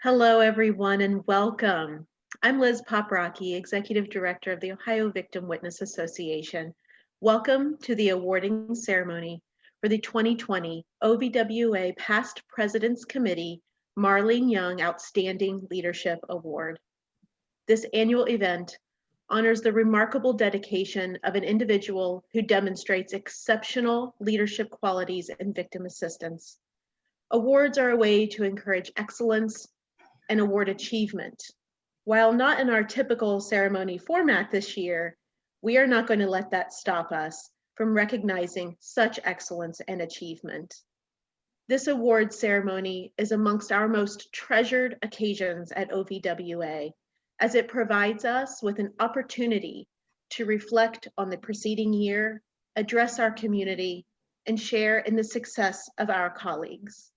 Hello, everyone, and welcome. I'm Liz Poprocki, Executive Director of the Ohio Victim Witness Association. Welcome to the awarding ceremony for the 2020 OVWA Past President's Committee Marlene Young Outstanding Leadership Award. This annual event honors the remarkable dedication of an individual who demonstrates exceptional leadership qualities in victim assistance. Awards are a way to encourage excellence and award achievement. While not in our typical ceremony format this year, we are not going to let that stop us from recognizing such excellence and achievement. This award ceremony is amongst our most treasured occasions at OVWA, as it provides us with an opportunity to reflect on the preceding year, address our community, and share in the success of our colleagues.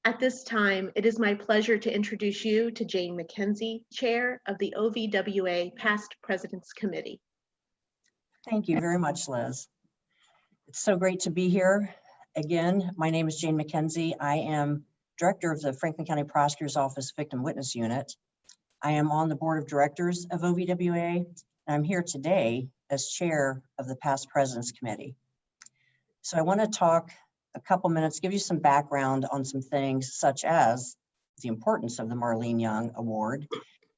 At this time, it is my pleasure to introduce you to Jane McKenzie, Chair of the OVWA Past President's Committee. Thank you very much, Liz. It's so great to be here. Again, my name is Jane McKenzie. I am Director of the Franklin County Prosecutor's Office Victim Witness Unit. I am on the Board of Directors of OVWA, and I'm here today as Chair of the Past President's Committee. So I want to talk a couple minutes, give you some background on some things such as the importance of the Marlene Young Award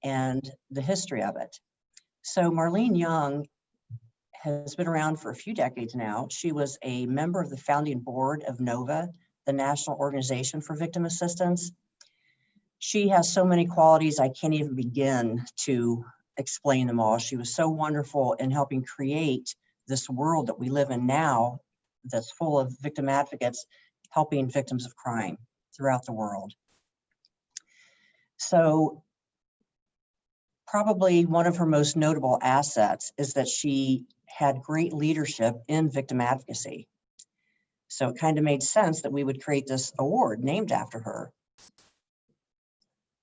and the history of it. So Marlene Young has been around for a few decades now. She was a member of the founding board of NOVA, the National Organization for Victim Assistance. She has so many qualities, I can't even begin to explain them all. She was so wonderful in helping create this world that we live in now that's full of victim advocates helping victims of crime throughout the world. So probably one of her most notable assets is that she had great leadership in victim advocacy. So it kind of made sense that we would create this award named after her.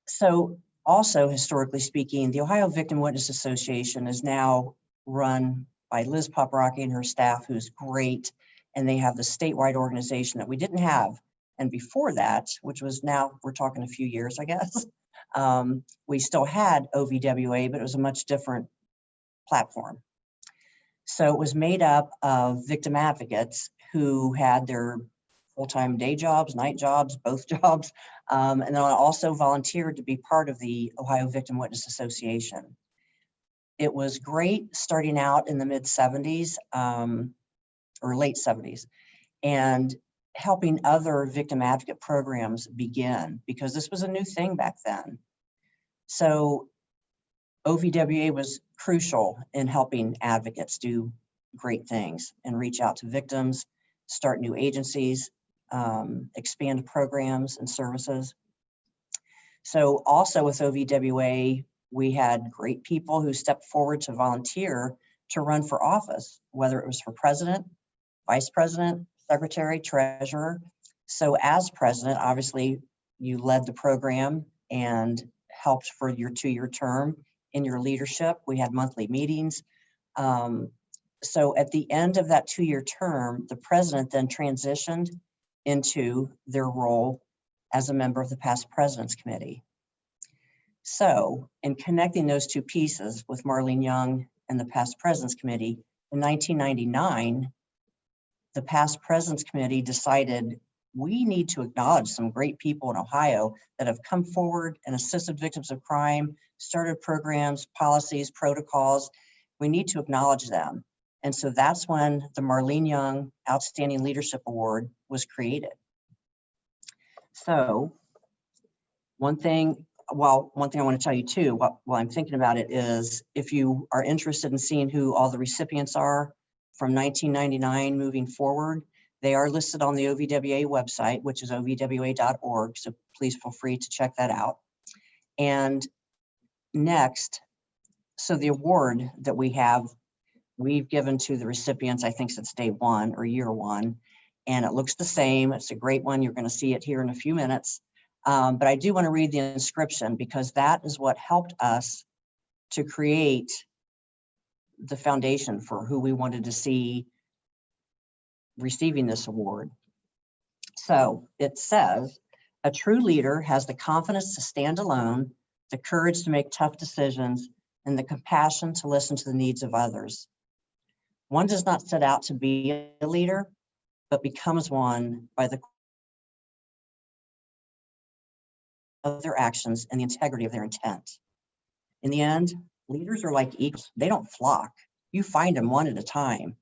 So also, historically speaking, the Ohio Victim Witness Association is now run by Liz Poprocki and her staff, who's great. And they have the statewide organization that we didn't have. And before that, which was now, we're talking a few years, I guess, we still had OVWA, but it was a much different platform. So it was made up of victim advocates who had their full-time day jobs, night jobs, both jobs, and then also volunteered to be part of the Ohio Victim Witness Association. It was great starting out in the mid-70s. Or late 70s, and helping other victim advocate programs begin, because this was a new thing back then. So OVWA was crucial in helping advocates do great things and reach out to victims, start new agencies, expand programs and services. So also with OVWA, we had great people who stepped forward to volunteer to run for office, whether it was for president, vice president, secretary, treasurer. So as president, obviously you led the program and helped for your 2-year term in your leadership. We had monthly meetings. So at the end of that 2-year term, the president then transitioned into their role as a member of the Past President's Committee. So in connecting those two pieces with Marlene Young and the Past President's Committee, in 1999, the Past President's Committee decided we need to acknowledge some great people in Ohio that have come forward and assisted victims of crime, started programs, policies, protocols. We need to acknowledge them. And so that's when the Marlene Young Outstanding Leadership Award was created. So one thing I want to tell you too, while I'm thinking about it, is if you are interested in seeing who all the recipients are from 1999 moving forward, they are listed on the OVWA website, which is ovwa.org. So please feel free to check that out. And next, so the award that we've given to the recipients, I think since day one or year one, and it looks the same. It's a great one. You're going to see it here in a few minutes. But I do want to read the inscription because that is what helped us to create the foundation for who we wanted to see receiving this award. So it says, A true leader has the confidence to stand alone, the courage to make tough decisions, and the compassion to listen to the needs of others. One does not set out to be a leader, but becomes one by the of their actions and the integrity of their intent. In the end, leaders are like eagles. They don't flock. You find them one at a time.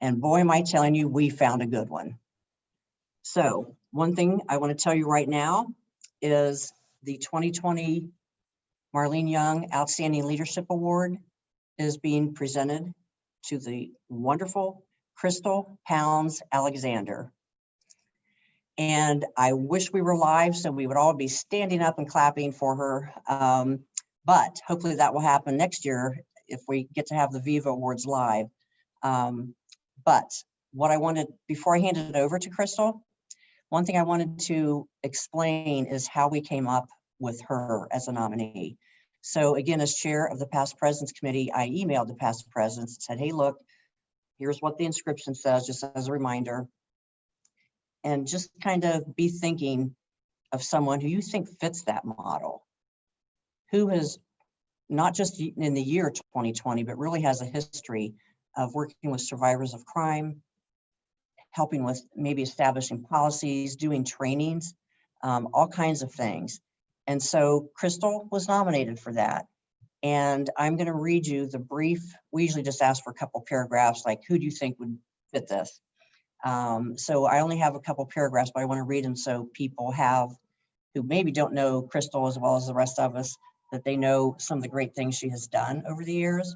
And boy, am I telling you, we found a good one. So one thing I want to tell you right now is the 2020 Marlene Young Outstanding Leadership Award is being presented to the wonderful Chrystal Pounds Alexander. And I wish we were live so we would all be standing up and clapping for her. But hopefully that will happen next year if we get to have the Viva Awards live. But what I wanted, before I hand it over to Chrystal, one thing I wanted to explain is how we came up with her as a nominee. So again, as chair of the Past Presidents Committee, I emailed the past presidents and said, hey, look, here's what the inscription says, just as a reminder. And just kind of be thinking of someone who you think fits that model, who has not just in the year 2020, but really has a history of working with survivors of crime, helping with maybe establishing policies, doing trainings, all kinds of things. And so Chrystal was nominated for that. And I'm going to read you the brief. We usually just ask for a couple paragraphs, like who do you think would fit this? So I only have a couple paragraphs, but I want to read them so people have, who maybe don't know Chrystal as well as the rest of us, that they know some of the great things she has done over the years.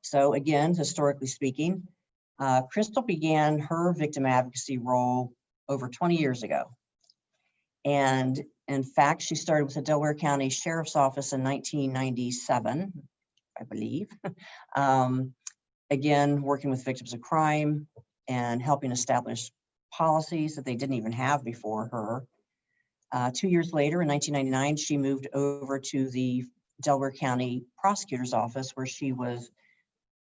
So again, historically speaking, Chrystal began her victim advocacy role over 20 years ago. And in fact, she started with the Delaware County Sheriff's Office in 1997, I believe. Again, working with victims of crime and helping establish policies that they didn't even have before her. 2 years later, in 1999, she moved over to the Delaware County Prosecutor's Office, where she was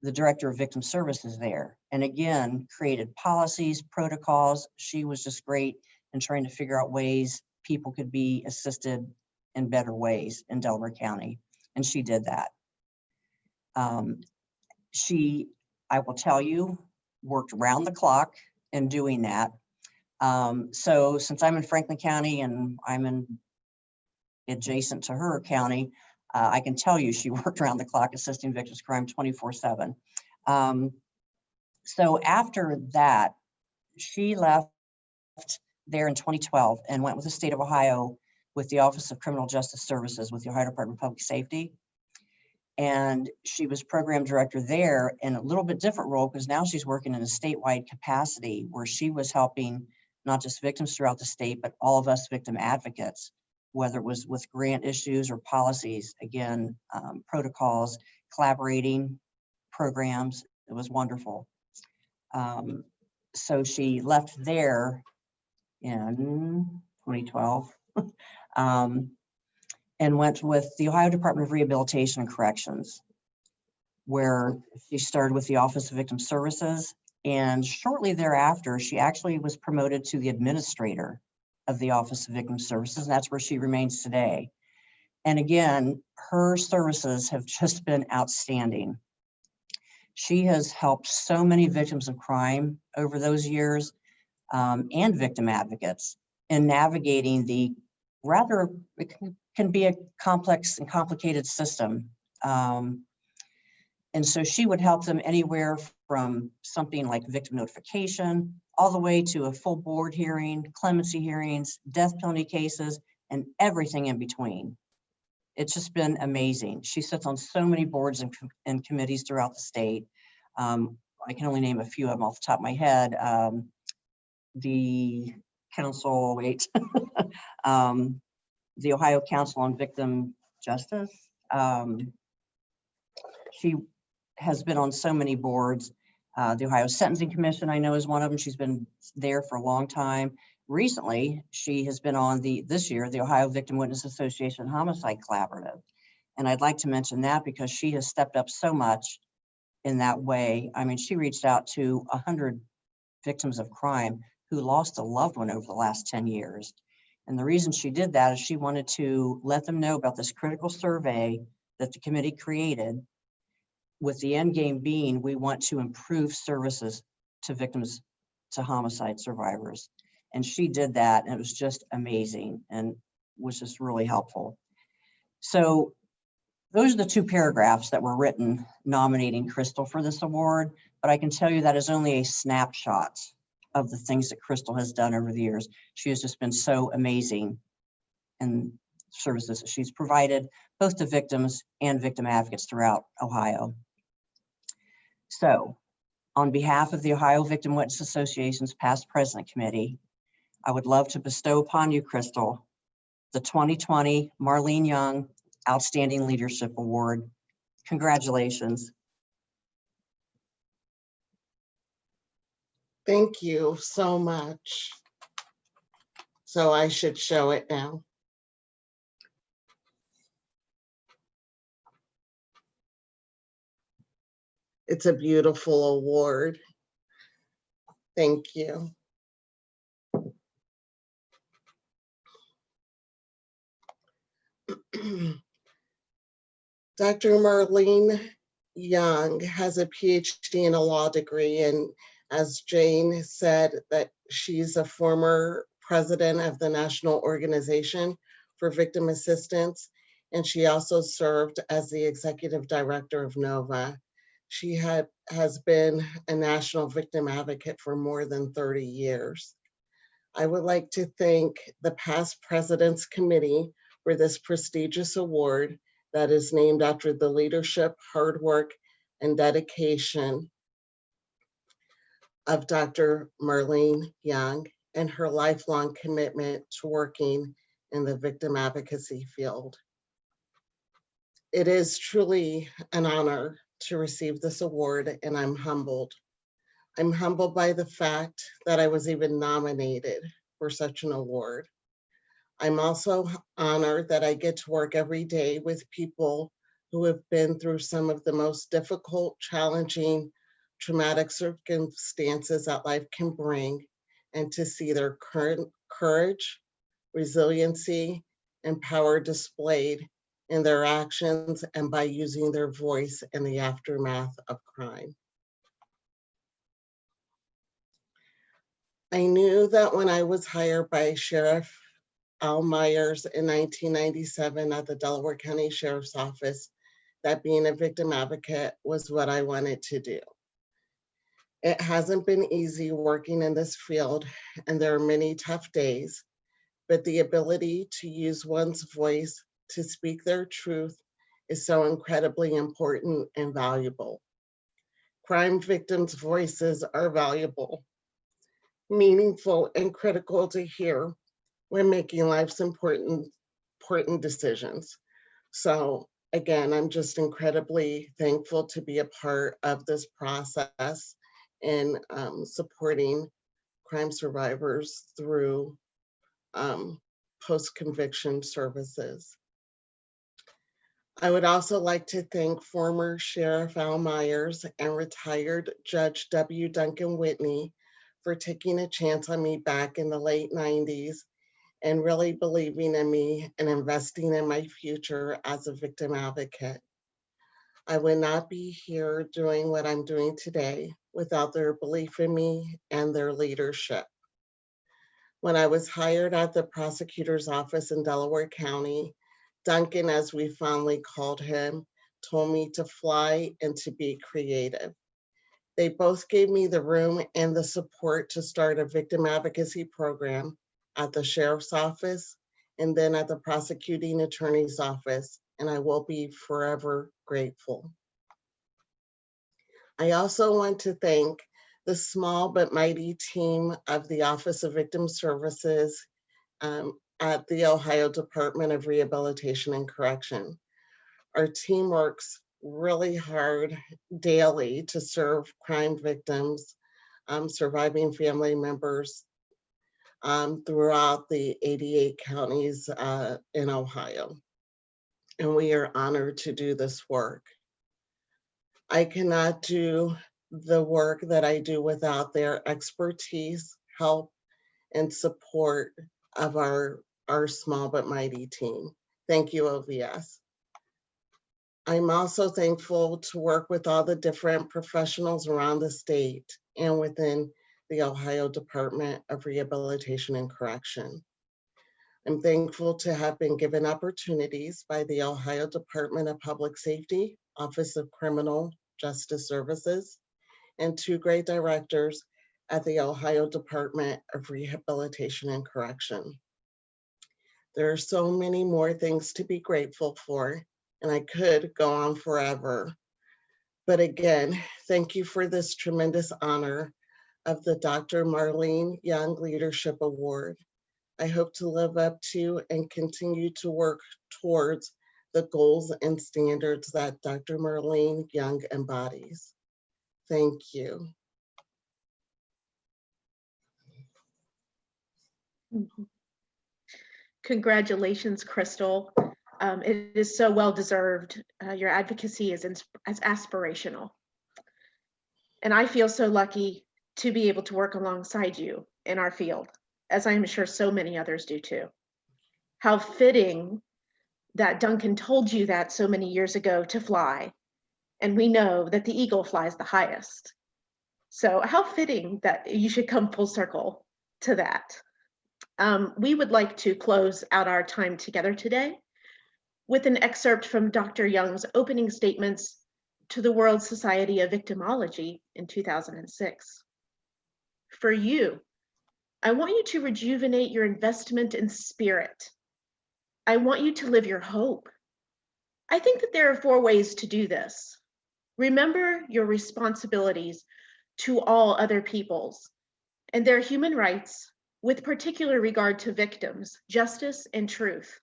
the Director of Victim Services there. And again, created policies, protocols. She was just great in trying to figure out ways people could be assisted in better ways in Delaware County. And she did that. She, I will tell you, worked around the clock in doing that. So since I'm in Franklin County and I'm in adjacent to her county, I can tell you she worked around the clock assisting victims of crime 24/7. So after that, she left there in 2012 and went with the state of Ohio with the Office of Criminal Justice Services with the Ohio Department of Public Safety. And she was program director there in a little bit different role because now she's working in a statewide capacity where she was helping not just victims throughout the state, but all of us victim advocates, whether it was with grant issues or policies, again, protocols, collaborating programs. It was wonderful. So she left there in 2012 and went with the Ohio Department of Rehabilitation and Corrections, where she started with the Office of Victim Services. And shortly thereafter, she actually was promoted to the administrator of the Office of Victim Services, and that's where she remains today. And again, her services have just been outstanding. She has helped so many victims of crime over those years, and victim advocates in navigating the rather, it can be a complex and complicated system. And so she would help them anywhere from something like victim notification, all the way to a full board hearing, clemency hearings, death penalty cases, and everything in between. It's just been amazing. She sits on so many boards and committees throughout the state. I can only name a few of them off the top of my head. The council, the Ohio Council on Victim Justice. She has been on so many boards. The Ohio Sentencing Commission, I know, is one of them. She's been there for a long time. Recently, she has been on this year, the Ohio Victim Witness Association Homicide Collaborative. And I'd like to mention that because she has stepped up so much in that way. I mean, she reached out to 100 victims of crime who lost a loved one over the last 10 years. And the reason she did that is she wanted to let them know about this critical survey that the committee created, with the end game being we want to improve services to victims, to homicide survivors. And she did that, and it was just amazing and was just really helpful. So those are the 2 paragraphs that were written nominating Chrystal for this award, but I can tell you that is only a snapshot of the things that Chrystal has done over the years. She has just been so amazing in services that she's provided, both to victims and victim advocates throughout Ohio. So on behalf of the Ohio Victim Witness Association's Past President Committee, I would love to bestow upon you, Chrystal, the 2020 Marlene Young Outstanding Leadership Award. Congratulations. Thank you so much. So I should show it now. It's a beautiful award. Thank you. Dr. Marlene Young has a PhD and a law degree, and as Jane said, that she's a former president of the National Organization for Victim Assistance, and she also served as the executive director of NOVA. She has been a national victim advocate for more than 30 years. I would like to thank the Past Presidents Committee for this prestigious award that is named after the leadership, hard work, and dedication of Dr. Marlene Young and her lifelong commitment to working in the victim advocacy field. It is truly an honor to receive this award, and I'm humbled. I'm humbled by the fact that I was even nominated for such an award. I'm also honored that I get to work every day with people who have been through some of the most difficult, challenging, traumatic circumstances that life can bring, and to see their current courage, resiliency, and power displayed in their actions and by using their voice in the aftermath of crime. I knew that when I was hired by Sheriff Al Myers in 1997 at the Delaware County Sheriff's Office, that being a victim advocate was what I wanted to do. It hasn't been easy working in this field, and there are many tough days, but the ability to use one's voice to speak their truth is so incredibly important and valuable. Crime victims' voices are valuable, meaningful, and critical to hear when making life's important decisions. So again, I'm just incredibly thankful to be a part of this process in supporting crime survivors through post-conviction services. I would also like to thank former Sheriff Al Myers and retired Judge W. Duncan Whitney for taking a chance on me back in the late 90s and really believing in me and investing in my future as a victim advocate. I would not be here doing what I'm doing today without their belief in me and their leadership. When I was hired at the prosecutor's office in Delaware County, Duncan, as we fondly called him, told me to fly and to be creative. They both gave me the room and the support to start a victim advocacy program at the sheriff's office and then at the prosecuting attorney's office, and I will be forever grateful. I also want to thank the small but mighty team of the Office of Victim Services at the Ohio Department of Rehabilitation and Correction. Our team works really hard daily to serve crime victims, surviving family members throughout the 88 counties in Ohio. And we are honored to do this work. I cannot do the work that I do without their expertise, help, and support of our our small but mighty team. Thank you, OVS. I'm also thankful to work with all the different professionals around the state and within the Ohio Department of Rehabilitation and Correction. I'm thankful to have been given opportunities by the Ohio Department of Public Safety, Office of Criminal Justice Services, and two great directors at the Ohio Department of Rehabilitation and Correction. There are so many more things to be grateful for, and I could go on forever. But again, thank you for this tremendous honor of the Dr. Marlene Young Leadership Award. I hope to live up to and continue to work towards the goals and standards that Dr. Marlene Young embodies. Thank you. Congratulations, Chrystal. It is so well deserved. Your advocacy is aspirational. And I feel so lucky to be able to work alongside you in our field, as I'm sure so many others do too. How fitting that Duncan told you that so many years ago to fly, and we know that the eagle flies the highest. So how fitting that you should come full circle to that. We would like to close out our time together today with an excerpt from Dr. Young's opening statements to the World Society of Victimology in 2006. For you, I want you to rejuvenate your investment in spirit. I want you to live your hope. I think that there are 4 ways to do this. Remember your responsibilities to all other peoples and their human rights, with particular regard to victims, justice, and truth.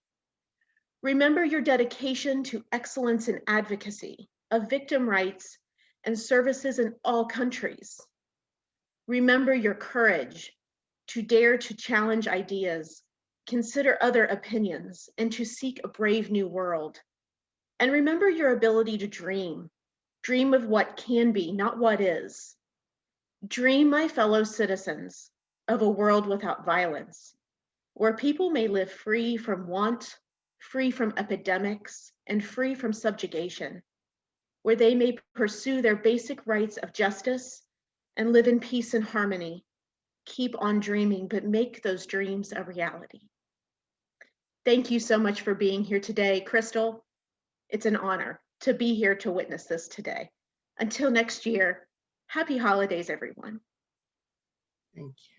Remember your dedication to excellence in advocacy of victim rights and services in all countries. Remember your courage to dare to challenge ideas, consider other opinions, and to seek a brave new world. And remember your ability to dream. Dream of what can be, not what is. Dream, my fellow citizens, of a world without violence, where people may live free from want, free from epidemics, and free from subjugation, where they may pursue their basic rights of justice and live in peace and harmony. Keep on dreaming, but make those dreams a reality. Thank you so much for being here today, Chrystal. It's an honor to be here to witness this today. Until next year, happy holidays, everyone. Thank you.